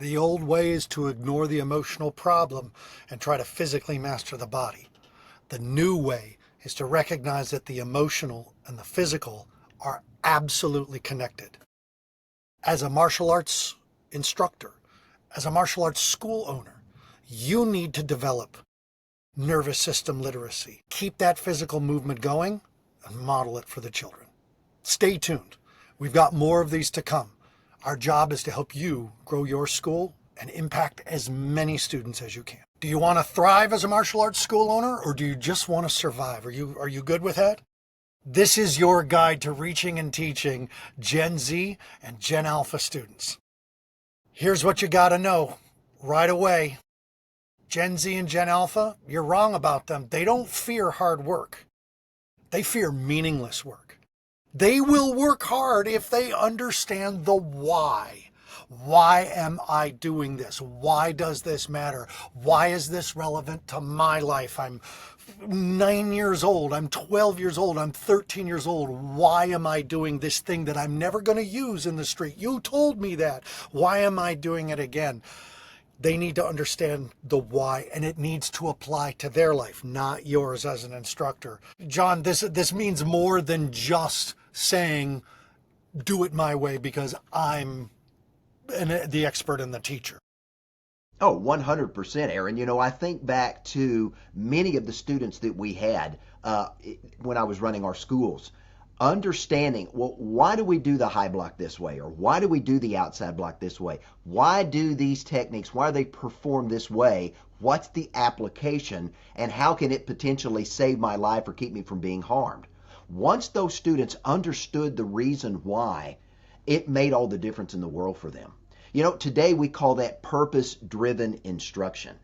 The old way is to ignore the emotional problem and try to physically master the body. The new way is to recognize that the emotional and the physical are absolutely connected. As a martial arts instructor, as a martial arts school owner, you need to develop nervous system literacy. Keep that physical movement going and model it for the children. Stay tuned. We've got more of these to come. Our job is to help you grow your school and impact as many students as you can. Do you want to thrive as a martial arts school owner, or do you just want to survive? Are you good with that? This is your guide to reaching and teaching Gen Z and Gen Alpha students. Here's what you got to know right away. Gen Z and Gen Alpha, you're wrong about them. They don't fear hard work. They fear meaningless work. They will work hard if they understand the why. Why am I doing this? Why does this matter? Why is this relevant to my life? I'm 9 years old. I'm 12 years old. I'm 13 years old. Why am I doing this thing that I'm never going to use in the street? You told me that. Why am I doing it again? They need to understand the why, and it needs to apply to their life, not yours as an instructor. John, this means more than just saying, do it my way because I'm the expert and the teacher. Oh, 100%, Aaron. You know, I think back to many of the students that we had when I was running our schools. Understanding, well, why do we do the high block this way? Or why do we do the outside block this way? Why do these techniques, why are they performed this way? What's the application? And how can it potentially save my life or keep me from being harmed? Once those students understood the reason why, it made all the difference in the world for them. You know, today we call that purpose-driven instruction.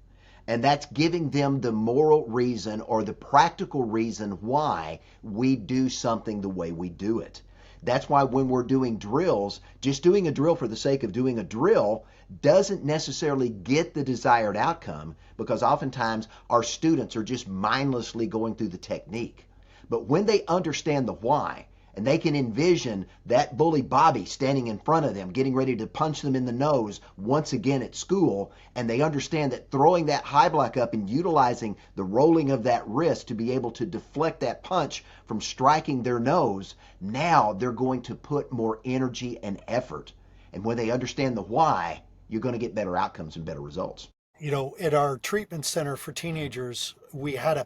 And that's giving them the moral reason or the practical reason why we do something the way we do it. That's why when we're doing drills, just doing a drill for the sake of doing a drill doesn't necessarily get the desired outcome, because oftentimes our students are just mindlessly going through the technique. But when they understand the why, and they can envision that bully Bobby standing in front of them, getting ready to punch them in the nose once again at school, and they understand that throwing that high block up and utilizing the rolling of that wrist to be able to deflect that punch from striking their nose, now they're going to put more energy and effort. And when they understand the why, you're going to get better outcomes and better results. You know, at our treatment center for teenagers, we had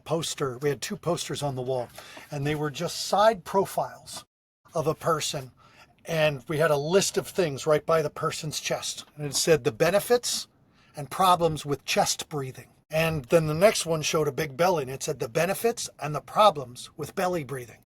two posters on the wall, and they were just side profiles of a person. And we had a list of things right by the person's chest. And it said the benefits and problems with chest breathing. And then the next one showed a big belly, and it said the benefits and the problems with belly breathing.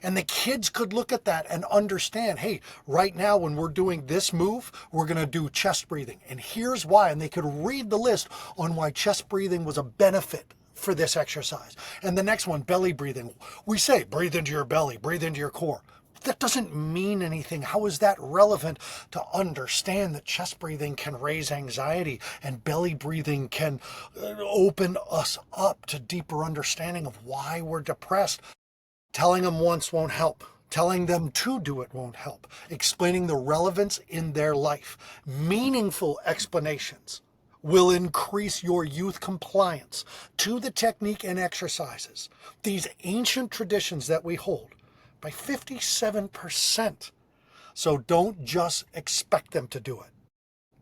And the kids could look at that and understand, hey, right now when we're doing this move, we're going to do chest breathing. And here's why. And they could read the list on why chest breathing was a benefit for this exercise. And the next one, belly breathing. We say, breathe into your belly, breathe into your core. That doesn't mean anything. How is that relevant to understand that chest breathing can raise anxiety and belly breathing can open us up to deeper understanding of why we're depressed? Telling them once won't help. Telling them to do it won't help. Explaining the relevance in their life. Meaningful explanations will increase your youth compliance to the technique and exercises. These ancient traditions that we hold by 57%. So don't just expect them to do it.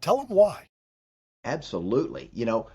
Tell them why. Absolutely. You know,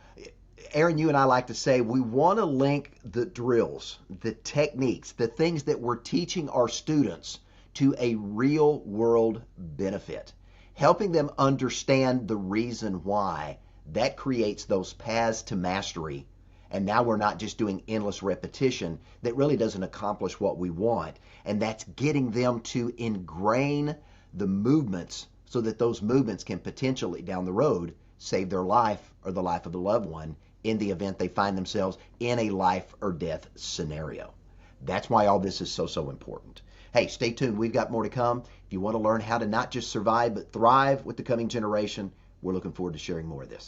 Aaron, you and I like to say we want to link the drills, the techniques, the things that we're teaching our students to a real world benefit, helping them understand the reason why. That creates those paths to mastery. And now we're not just doing endless repetition that really doesn't accomplish what we want. And that's getting them to ingrain the movements so that those movements can potentially down the road save their life or the life of a loved one in the event they find themselves in a life or death scenario. That's why all this is so important. Hey, stay tuned. We've got more to come. If you want to learn how to not just survive but thrive with the coming generation, we're looking forward to sharing more of this.